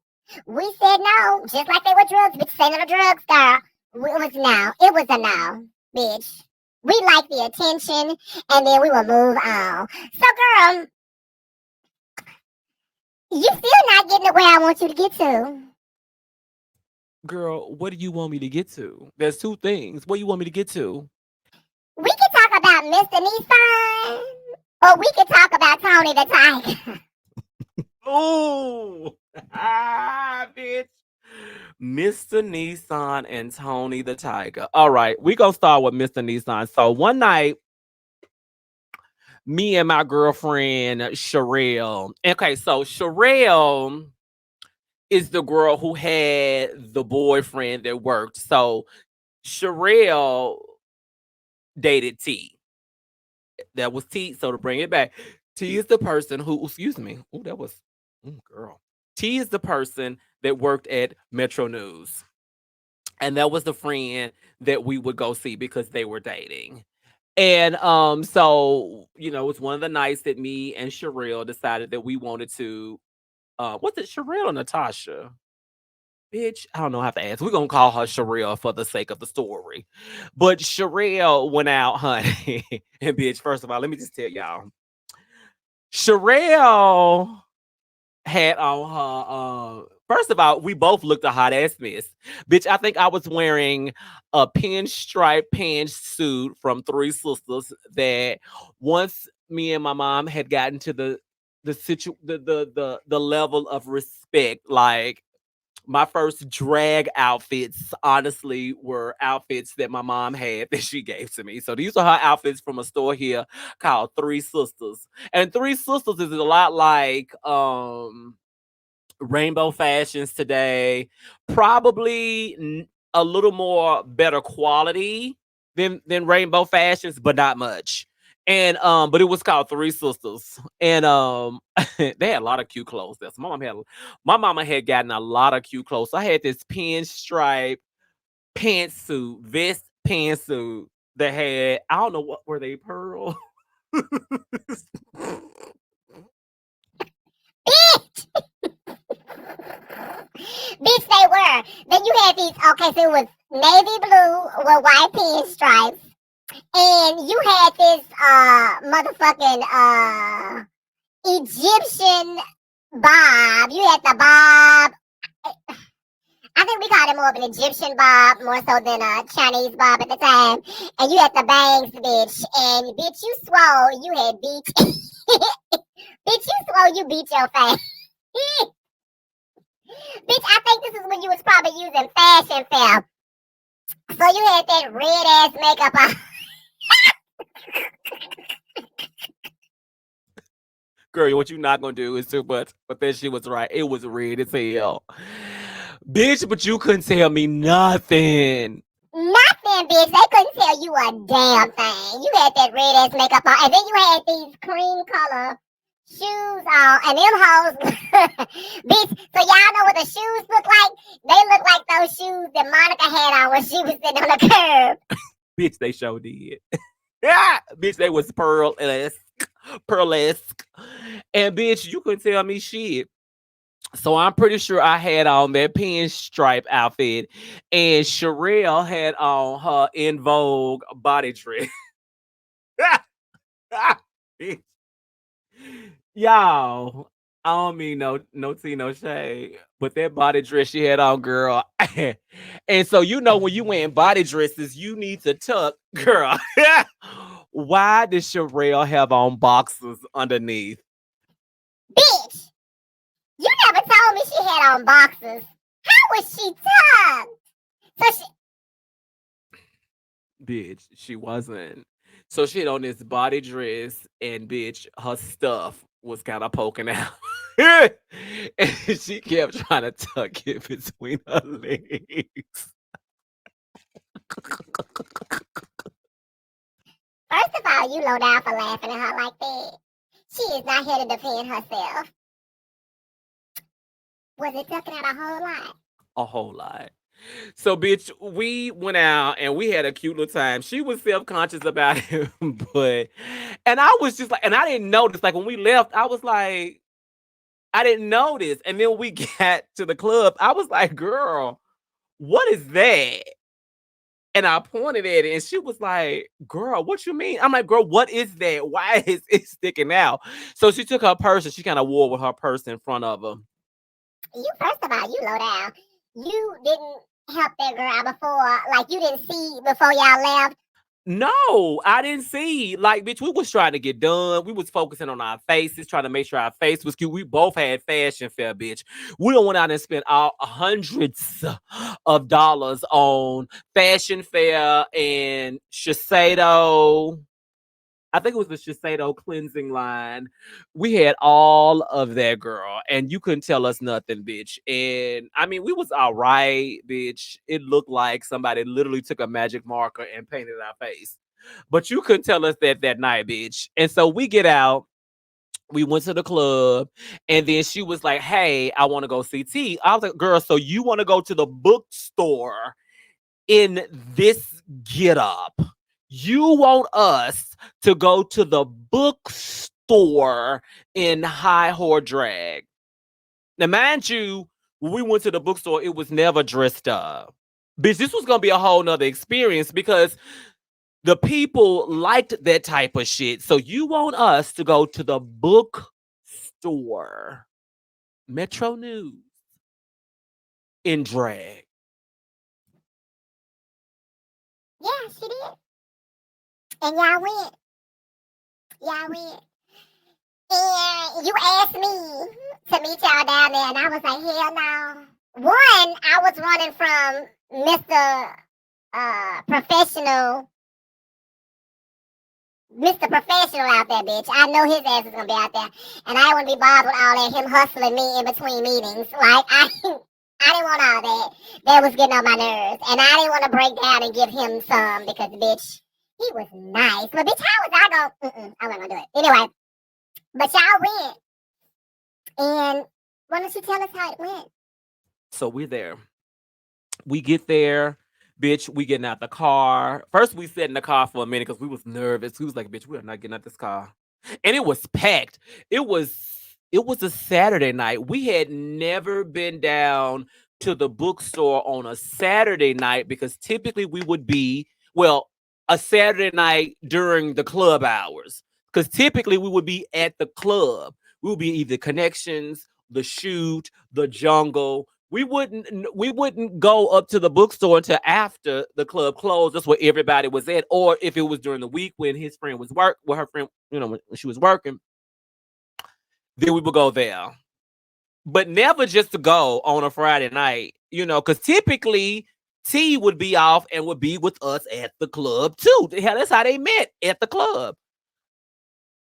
We said no, just like they were drugs. Bitch, say no to drugs, girl. It was no. It was a no, bitch. We like the attention, and then we will move on. So, girl, you still not getting to where I want you to get to. Girl, what do you want me to get to? There's two things. What do you want me to get to? We can talk about Mr. Nissan, or we can talk about Tony the Tiger. Oh, bitch. Mr. Nissan and Tony the Tiger. All right, we gonna start with Mr. Nissan. So one night, me and my girlfriend Sherelle. Okay, so Sherelle is the girl who had the boyfriend that worked. So Sherelle dated T. That was T. So to bring it back, T is the person who, excuse me. Oh, that was, girl. T is the person that worked at Metro News. And that was the friend that we would go see because they were dating. And so, it's one of the nights that me and Sherelle decided that we wanted to, what's it, Sherelle or Natasha? Bitch, I don't know how to ask. We're gonna call her Sherelle for the sake of the story. But Sherelle went out, honey. And bitch, first of all, let me just tell y'all. Sherelle had on her first of all, we both looked a hot ass mess. Bitch, I think I was wearing a pinstripe pantsuit from Three Sisters that once me and my mom had gotten to the level of respect, like my first drag outfits, honestly, were outfits that my mom had that she gave to me. So these are her outfits from a store here called Three Sisters. And Three Sisters is a lot like Rainbow Fashions today. Probably a little more better quality than Rainbow Fashions, but not much. And but it was called Three Sisters. And they had a lot of cute clothes there. So my mama had gotten a lot of cute clothes. So I had this pinstripe pantsuit, vest pantsuit that had, I don't know, what were they, pearl? Bitch! Bitch, they were. Then you had these, okay, so it was navy blue with white pinstripes. And you had this motherfucking Egyptian bob. You had the bob. I think we called it more of an Egyptian bob, more so than a Chinese bob at the time. And you had the bangs, bitch. And bitch, you swole. You had beat. Bitch, you swole. You beat your face. Bitch, I think this is when you was probably using fashion film. So you had that red ass makeup on. Girl, what you not gonna do is too much. But that shit was right. It was red as hell. Bitch, but you couldn't tell me nothing. Nothing, bitch. They couldn't tell you a damn thing. You had that red ass makeup on, and then you had these cream color shoes on, and them hoes, bitch. So y'all know what the shoes look like? They look like those shoes that Monica had on when she was sitting on the curb. Bitch, they sure did. Yeah, bitch, they was pearl-esque. And bitch, you couldn't tell me shit. So I'm pretty sure I had on that pinstripe outfit, and Sherelle had on her In Vogue body dress. Bitch. Y'all, I don't mean no tea, no shade, but that body dress she had on, girl. And so when you wearing body dresses, you need to tuck, girl. Why does Sherelle have on boxers underneath? Bitch, you never told me she had on boxers. How was she tucked? So she, Bitch, she wasn't. So she had on this body dress, and bitch, her stuff was kind of poking out. And she kept trying to tuck it between her legs. first of all, you low down for laughing at her like that. She is not here to defend herself. Was it tucking out a whole lot? A whole lot. So, bitch, we went out and we had a cute little time. She was self conscious about it, and I was just like, and I didn't notice. Like, when we left, I was like, I didn't notice. And then we got to the club. I was like, girl, what is that? And I pointed at it, and she was like, girl, what you mean? I'm like, girl, what is that? Why is it sticking out? So she took her purse and she kind of wore with her purse in front of her. You, first of all, you low down. You didn't help that girl before. Like, you didn't see before y'all left. No, I didn't see. Like, bitch, we was trying to get done. We was focusing on our faces, trying to make sure our face was cute. We both had fashion fair, bitch. We don't went out and spent all hundreds of dollars on fashion fair and Shiseido. I think it was the Shiseido cleansing line. We had all of that, girl, and you couldn't tell us nothing, bitch. And I mean, we was all right, bitch. It looked like somebody literally took a magic marker and painted our face, but you couldn't tell us that night, bitch. And so we get out. We went to the club, and then she was like, "Hey, I want to go see T." I was like, "Girl, so you want to go to the bookstore in this get up? You want us to go to the bookstore in high whore drag?" Now, mind you, when we went to the bookstore, it was never dressed up. Bitch, this was gonna be a whole nother experience because the people liked that type of shit. So you want us to go to the bookstore, Metro News, in drag. Yeah, she did. And y'all went. Y'all went. And you asked me to meet y'all down there, and I was like, hell no. One, I was running from Mr. Professional. Mr. Professional out there, bitch. I know his ass is gonna be out there. And I wouldn't be bothered with all that, him hustling me in between meetings. Like, I didn't want all that. That was getting on my nerves. And I didn't want to break down and give him some because, bitch, he was nice. But, bitch, how was I going? I wasn't gonna do it. Anyway, but y'all went. And why don't you tell us how it went? So we're there. We get there, bitch. We getting out the car. First, we sat in the car for a minute because we was nervous. We was like, "Bitch, we are not getting out this car," and it was packed. It was a Saturday night. We had never been down to the bookstore on a Saturday night because typically we would be a Saturday night during the club hours because typically we would be at the club. We would be either Connections, the Shoot, the Jungle. We wouldn't go up to the bookstore until after the club closed. That's where everybody was at. Or if it was during the week when his friend was her friend, when she was working, then we would go there. But never just to go on a Friday night, because typically T would be off and would be with us at the club too. Hell, that's how they met, at the club.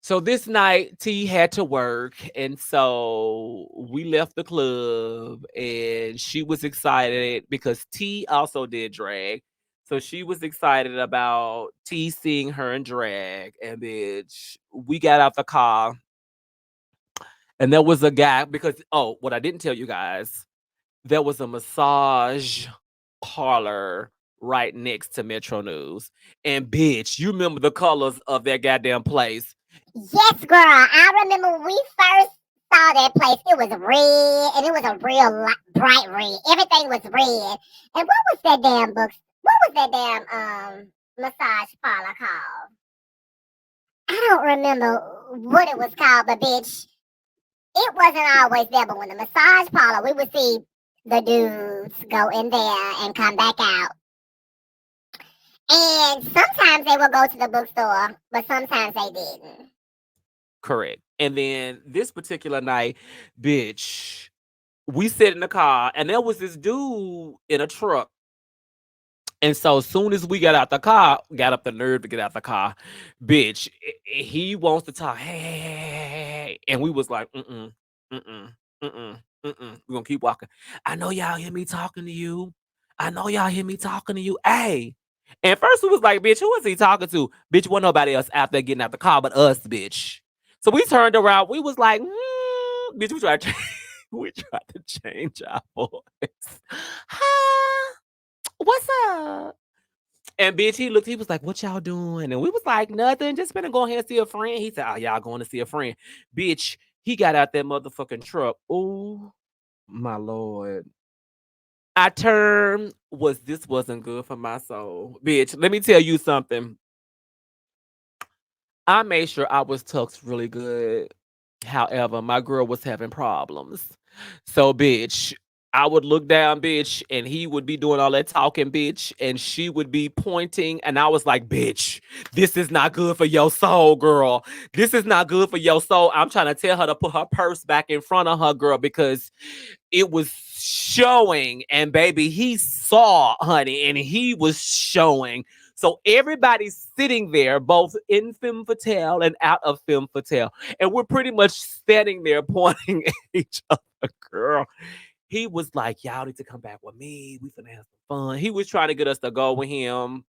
So this night, T had to work, and so we left the club, and she was excited because T also did drag. So she was excited about T seeing her in drag, and bitch, we got out the car, and there was a guy because what I didn't tell you guys, there was a massage parlor right next to Metro News, and bitch, you remember the colors of that goddamn place. Yes, girl. I remember when we first saw that place, it was red, and it was a real bright red. Everything was red. And what was that damn book? What was that damn massage parlor called? I don't remember what it was called, but bitch, it wasn't always there. But when the massage parlor, we would see the dudes go in there and come back out. And sometimes they would go to the bookstore, but sometimes they didn't. Correct. And then this particular night, bitch, we sit in the car and there was this dude in a truck. And so as soon as we got out the car, got up the nerve to get out the car, bitch, he wants to talk. Hey. And we was like, mm-mm, mm-mm, we're gonna keep walking. I know y'all hear me talking to you. I know y'all hear me talking to you. Hey. And first we was like, bitch, who is he talking to? Bitch, wasn't nobody else out there getting out the car but us, bitch. So we turned around. We was like, bitch, we tried to change our voice. Huh? What's up? And bitch, he was like, what y'all doing? And we was like, nothing, just finna go ahead and see a friend. He said, oh, y'all going to see a friend. Bitch, he got out that motherfucking truck. Oh, my Lord. I turned, this wasn't good for my soul. Bitch, let me tell you something. I made sure I was tucked really good. However, my girl was having problems. So, bitch, I would look down, bitch, and he would be doing all that talking, bitch, and she would be pointing. And I was like, bitch, this is not good for your soul, girl. This is not good for your soul. I'm trying to tell her to put her purse back in front of her, girl, because it was showing. And baby, he saw, honey, and he was showing. So everybody's sitting there, both in femme fatale and out of femme fatale. And we're pretty much standing there pointing at each other, girl. He was like, y'all need to come back with me. We finna have some fun. He was trying to get us to go with him.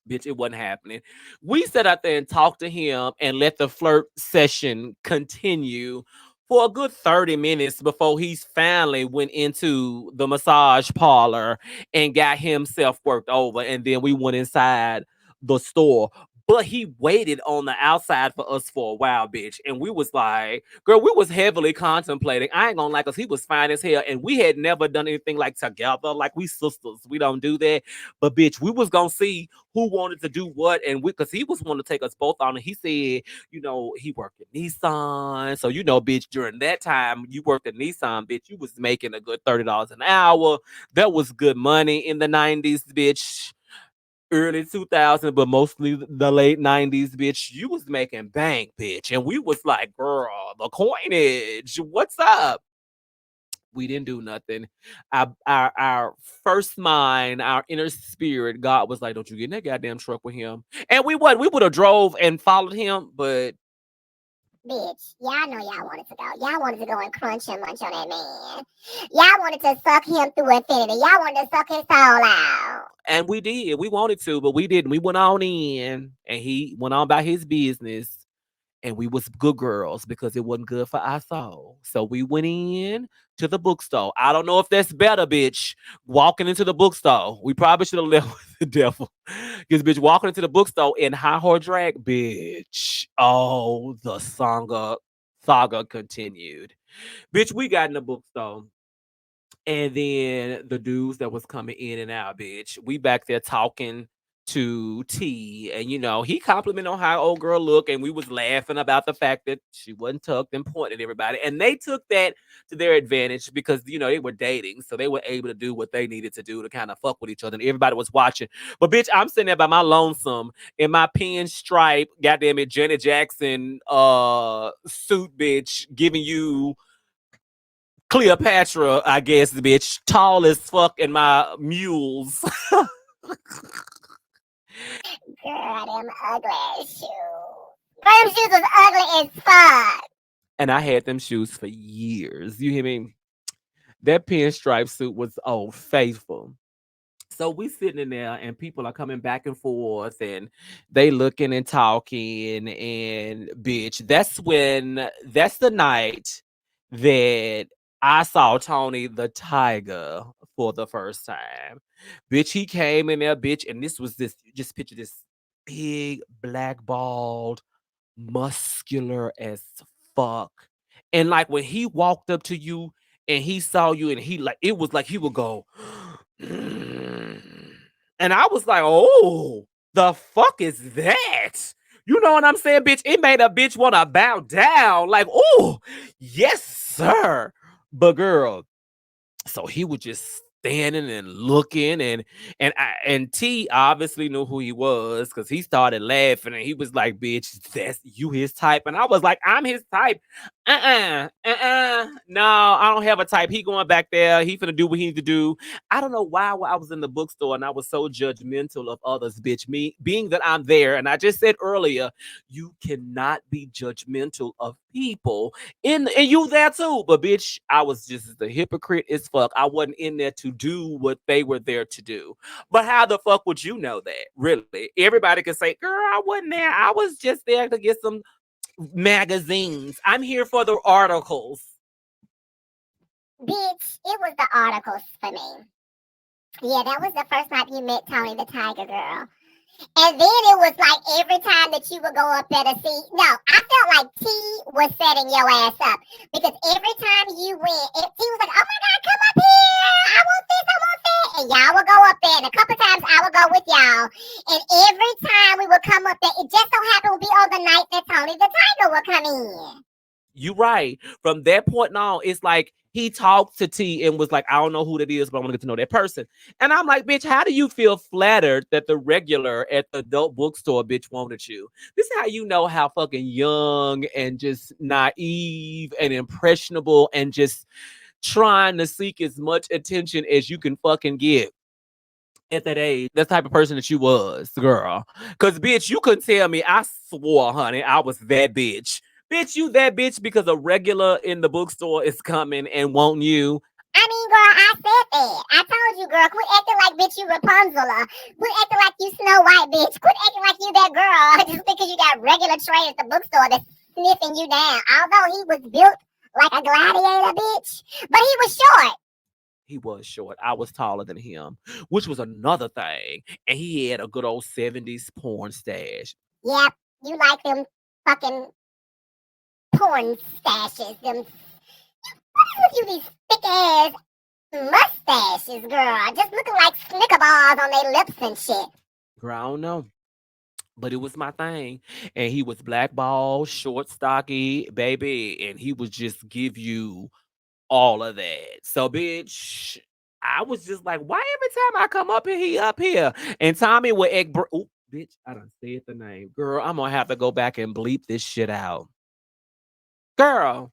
Bitch, it wasn't happening. We sat out there and talked to him and let the flirt session continue for a good 30 minutes before he finally went into the massage parlor and got himself worked over. And then we went inside the store. But he waited on the outside for us for a while, bitch. And we was like, girl, we was heavily contemplating. I ain't gonna lie, cause he was fine as hell. And we had never done anything like together. Like we sisters. We don't do that. But bitch, we was gonna see who wanted to do what, and we because he was wanting to take us both on. And he said, he worked at Nissan. So, bitch, during that time you worked at Nissan, bitch, you was making a good $30 an hour. That was good money in the 90s, bitch. Early 2000, but mostly the late 90s, bitch. You was making bank, bitch. And we was like, girl, the coinage. What's up? We didn't do nothing. Our first mind, our inner spirit, God was like, "Don't you get in that goddamn truck with him." And we would have drove and followed him, but Bitch, y'all know y'all wanted to go. Y'all wanted to go and crunch and munch on that man. Y'all wanted to suck him through infinity. Y'all wanted to suck his soul out. and we did. We wanted to, but we didn't. We went on in, and he went on about his business. And we was good girls because it wasn't good for our soul. So we went in to the bookstore. I don't know if that's better, bitch. Walking into the bookstore. We probably should have left with the devil. Because bitch, walking into the bookstore in high horse drag, bitch. Oh, the saga continued. Bitch, we got in the bookstore. And then the dudes that was coming in and out, bitch. We back there talking to T, and he complimented on how old girl look, and we was laughing about the fact that she wasn't tucked and pointing at everybody, and they took that to their advantage because they were dating, so they were able to do what they needed to do to kind of fuck with each other, and everybody was watching. But bitch, I'm sitting there by my lonesome in my pinstripe, goddamn it, Janet Jackson suit, bitch, giving you Cleopatra, I guess, bitch, tall as fuck, in my mules. Girl, them ugly shoes. Girl, them shoes was ugly as fuck. And I had them shoes for years. You hear me? That pinstripe suit was faithful. So we sitting in there and people are coming back and forth and they looking and talking and bitch, that's the night that I saw Tony the Tiger for the first time. Bitch, he came in there, bitch, and just picture this big black bald muscular as fuck And like when he walked up to you and he saw you and he like it was like he would go, "Mm." And I was like, oh, the fuck is that? You know what I'm saying, bitch? It made a bitch want to bow down. Like, oh, yes, sir. But girl, so he was just standing and looking and T obviously knew who he was because he started laughing and he was like, bitch, that's you his type. And I was like, I'm his type. No, I don't have a type. He going back there. He finna do what he need to do. I don't know why when I was in the bookstore and I was so judgmental of others, bitch. Me being that I'm there, and I just said earlier, you cannot be judgmental of people and you there too. But bitch, I was just the hypocrite as fuck. I wasn't in there to do what they were there to do. But how the fuck would you know that? Really? Everybody can say, girl, I wasn't there. I was just there to get some magazines. I'm here for the articles. Bitch, it was the articles for me. Yeah, that was the first time you met Tony the Tiger Girl. And then it was like every time that you would go up there to see, no, I felt like T was setting your ass up because every time you went, T was like, oh my God, come up here. I want this, I want that. And y'all would go up there. And a couple times I would go with y'all. And every time we would come up there, it just so happened would be on the night that Tony the Tiger would come in. You right. From that point on, it's like he talked to T and was like, I don't know who that is, but I want to get to know that person. And I'm like, bitch, how do you feel flattered that the regular at the adult bookstore bitch wanted you? This is how you know how fucking young and just naive and impressionable and just trying to seek as much attention as you can fucking get at that age. That's the type of person that you was, girl. Cause bitch, you couldn't tell me. I swore, honey, I was that bitch. Bitch, you that bitch because a regular in the bookstore is coming and want you. I mean, girl, I said that. I told you, girl, quit acting like bitch you Rapunzel. Quit acting like you Snow White, bitch. Quit acting like you that girl just because you got regular trade at the bookstore that's sniffing you down. Although he was built like a gladiator, bitch, but he was short. He was short. I was taller than him, which was another thing. And he had a good old 70s porn stash. Yep, you like them fucking porn stashes. Them, what is with you, these thick ass mustaches, girl? Just looking like Snicker bars on their lips and shit. Girl, I don't know. But it was my thing. And he was blackballed, short, stocky, baby. And he would just give you all of that. So, bitch, I was just like, why every time I come up here, he up here? And Tommy would egg. Ooh, bitch, I done said the name. Girl, I'm gonna have to go back and bleep this shit out. Girl,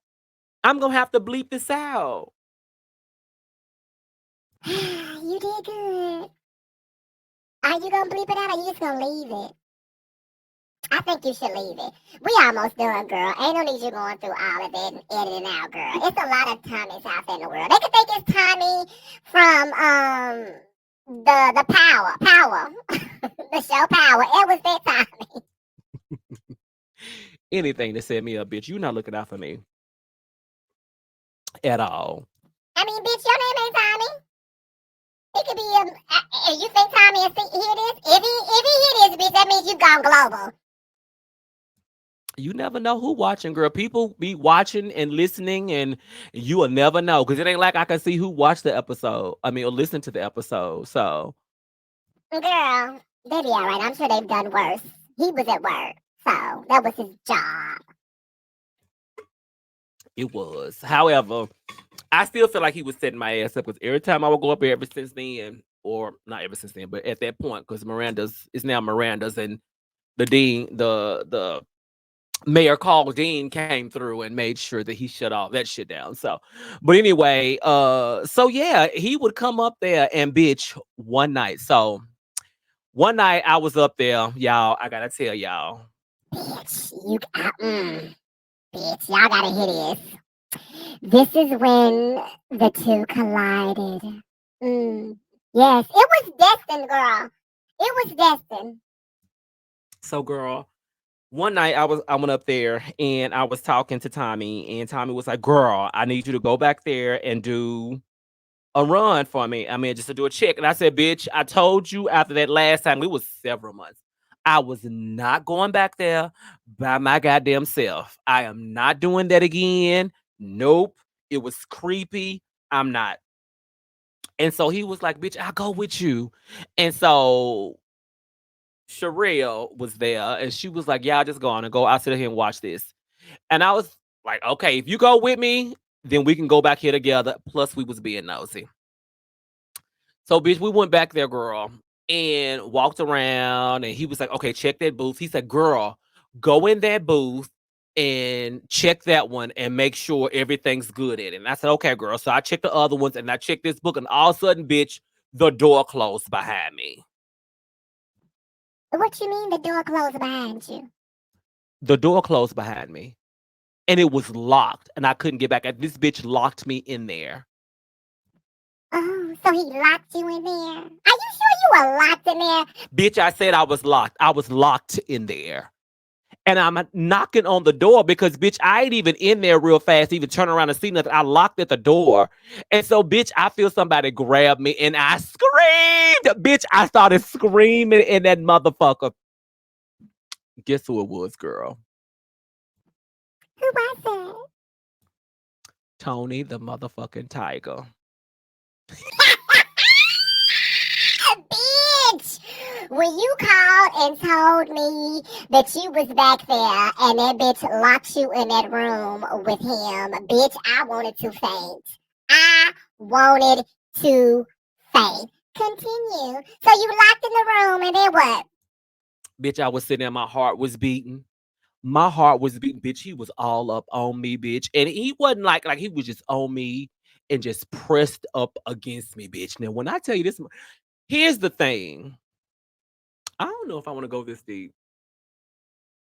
I'm gonna have to bleep this out. You did good. Are you gonna bleep it out or you just gonna leave it? I think you should leave it. We almost done, girl. Ain't no need you going through all of that and editing out, girl. It's a lot of Tommies out there in the world. They could think it's Tommy from the Power. The show Power. It was that Tommy. Anything that set me up, bitch, you not looking out for me at all. I mean, bitch, your name ain't Tommy. It could be if you think Tommy is here it is. If he here it is, bitch, that means you gone global. You never know who watching, girl. People be watching and listening, and you will never know because it ain't like I can see who watched the episode. I mean, or listen to the episode. So, girl, they be all right. I'm sure they've done worse. He was at work, so that was his job. it was. However, I still feel like he was setting my ass up because every time I would go up here ever since then, or not ever since then, but at that point, because Miranda's is now Miranda's, and the dean, the Mayor Carl Dean came through and made sure that he shut all that shit down. So, but anyway, so yeah, he would come up there and bitch one night. So one night I was up there, y'all. I gotta tell y'all, Bitch, bitch, y'all gotta hear this. This is when the two collided. Yes, it was destined, girl. It was destined. so girl. One night I went up there and I was talking to Tommy, and Tommy was like, "Girl, I need you to go back there and do a run for me. I mean, just to do a check." And I said, "Bitch, I told you after that last time, it was several months. I was not going back there by my goddamn self. I am not doing that again. Nope. It was creepy. I'm not. And so he was like, bitch, I'll go with you. And so Sherelle was there and she was like, yeah, I'll just go on and go. I'll sit here and watch this. And I was like, okay, if you go with me, then we can go back here together. Plus, we was being nosy. So, bitch, we went back there, girl, and walked around. And he was like, okay, check that booth. He said, girl, go in that booth and check that one and make sure everything's good in it. And I said, okay, girl. So I checked the other ones and I checked this book. And all of a sudden, bitch, the door closed behind me. What you mean the door closed behind you? The door closed behind me. And it was locked. And I couldn't get back. And this bitch locked me in there. Oh, so he locked you in there? Are you sure you were locked in there? Bitch, I said I was locked. I was locked in there. And I'm knocking on the door because, bitch, I ain't even in there real fast, even turn around and see nothing. I locked at the door. And so, bitch, I feel somebody grab me and I screamed. Bitch, I started screaming in that motherfucker. Guess who it was, girl? Who was it? Tony the motherfucking tiger. Bitch! When you called and told me that you was back there and that bitch locked you in that room with him, bitch, I wanted to faint. I wanted to faint. Continue. So you locked in the room and then what? Bitch, I was sitting there, my heart was beating. My heart was beating, bitch. He was all up on me, bitch. And he wasn't like he was just on me and just pressed up against me, bitch. Now, when I tell you this, here's the thing. I don't know if I want to go this deep.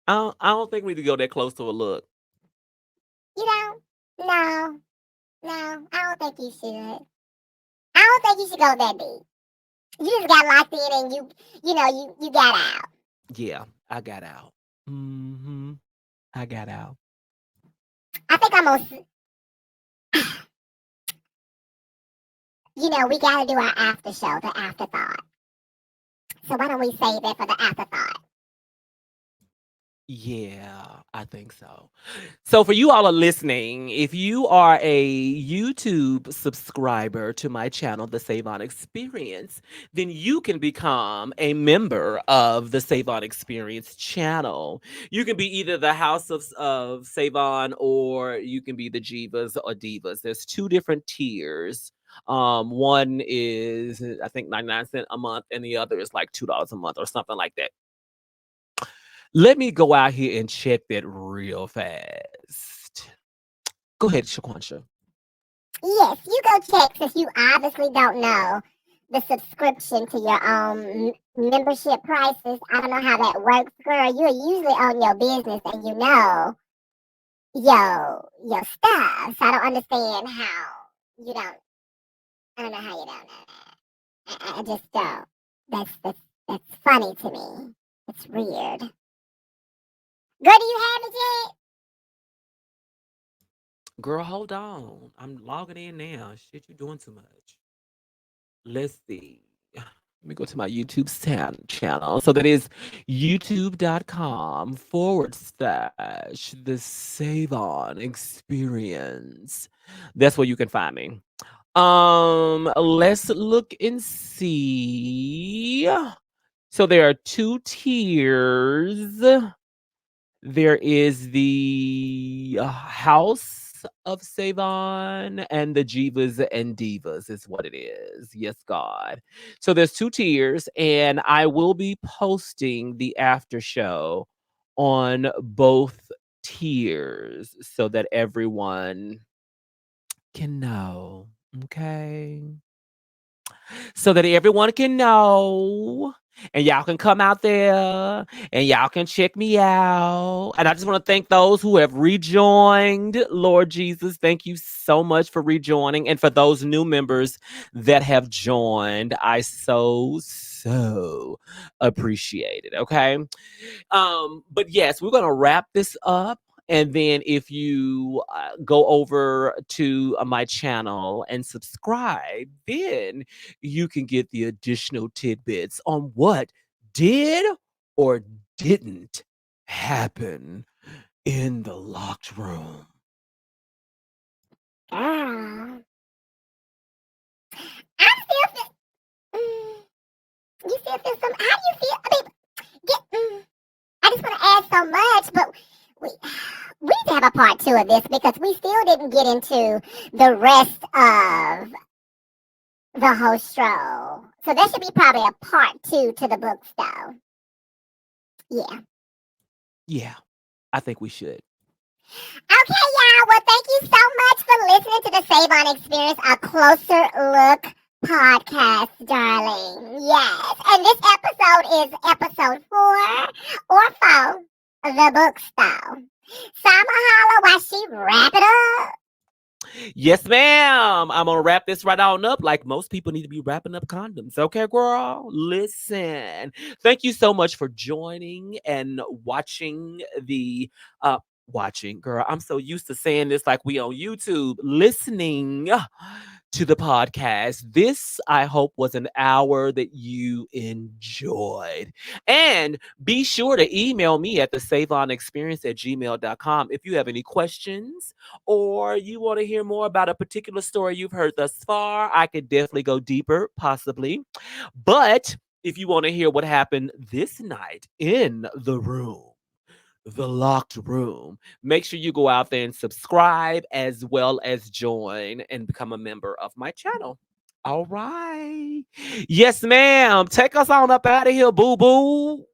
I don't think we need to go that close to a look. You know? No. No, I don't think you should. I don't think you should go that deep. You just got locked in and you got out. Yeah, I got out. I got out. I think I'm gonna, we gotta do our after show, the afterthought. So why don't we save it for the afterthought? Yeah, I think so. So for you all are listening, if you are a YouTube subscriber to my channel, The Savon Experience, then you can become a member of the Savon Experience channel. You can be either the House of Savon or you can be the Jivas or Divas. There's two different tiers. One is I think 99 cents a month, and the other is like $2 a month or something like that. Let me go out here and check that real fast. Go ahead, Shaquansha. Yes, you go check since you obviously don't know the subscription to your membership prices. I don't know how that works, girl. You're usually on your business and you know your stuff. So I don't understand how you don't. I don't know how you don't know that. I just don't. That's funny to me. It's weird. Girl, do you have it yet? Girl, hold on. I'm logging in now. Shit, you doing too much. Let's see. Let me go to my YouTube channel. So that is youtube.com/, the Savon Experience. That's where you can find me. Let's look and see. So there are two tiers. There is the House of Savon and the Jivas and Divas is what it is. Yes, God. So there's two tiers, and I will be posting the after show on both tiers so that everyone can know. Okay, so that everyone can know. And y'all can come out there and y'all can check me out. And I just want to thank those who have rejoined. Lord Jesus, thank you so much for rejoining. And for those new members that have joined, I so appreciate it. Okay. But yes, we're gonna wrap this up. And then if you go over to my channel and subscribe, then you can get the additional tidbits on what did or didn't happen in the locked room. Girl, I'm still feel, you still feel some, how do you feel? I mean, I just want to add so much, but we we need to have a part two of this because we still didn't get into the rest of the whole show. So there should be probably a part two to the book, though. Yeah. Yeah, I think we should. Okay, y'all. Well, thank you so much for listening to the Savon Experience, a closer look podcast, darling. Yes. And this episode is episode 4 or 4, the book style. Summer holla while she wrap it up. Yes, ma'am. I'm gonna wrap this right on up like most people need to be wrapping up condoms. Okay, girl? Listen. Thank you so much for joining and watching the watching, girl. I'm so used to saying this like we on YouTube, listening to the podcast. This, I hope, was an hour that you enjoyed. And be sure to email me at the savonexperience@gmail.com if you have any questions or you want to hear more about a particular story you've heard thus far. I could definitely go deeper, possibly. But if you want to hear what happened this night in the room, the locked room, make sure you go out there and subscribe as well as join and become a member of my channel. All right. Yes, ma'am. Take us on up out of here, boo boo.